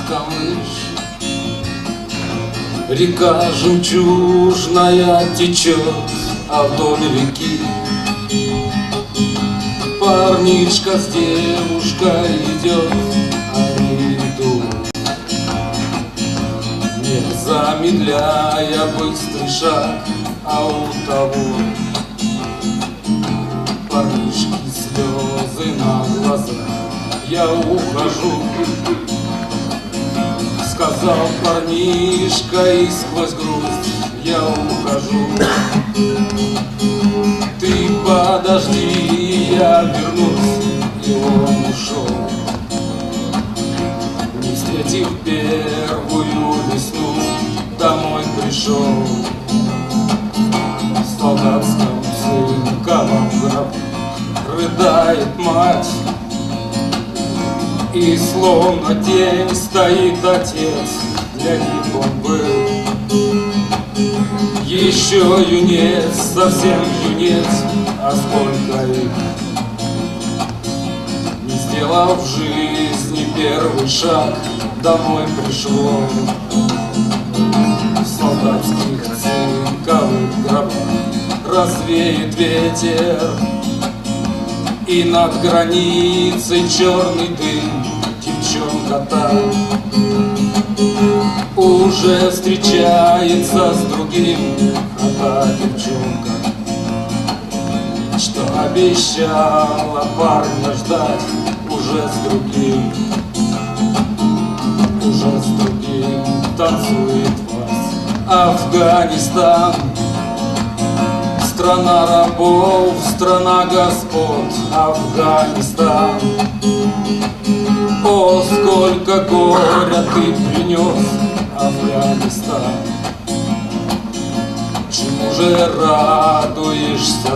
камыш. Река жемчужная течет, а вдоль реки парнишка с девушкой идет, они идут, не замедляя быстрый шаг, а у того парнишки слезы на глазах. Я ухожу, сказал парнишка, и сквозь грусть я ухожу. Ты подожди, я вернусь, и он ушел. Не встретив первую весну, домой пришел. В солдатском цинковом гробу рыдает мать, и словно тень стоит отец. Для них он был еще юнец, совсем юнец, а сколько их не сделал в жизни первый шаг, домой пришло. В солдатских цинковых гробах развеет ветер, и над границей черный дым. Девчонка там уже встречается с другим, а та девчонка, что обещала парня ждать, уже с другим танцует вальс. Афганистан, страна рабов, страна господ. Афганистан, о, сколько горя ты принес, Афганистан. Чему же радуешься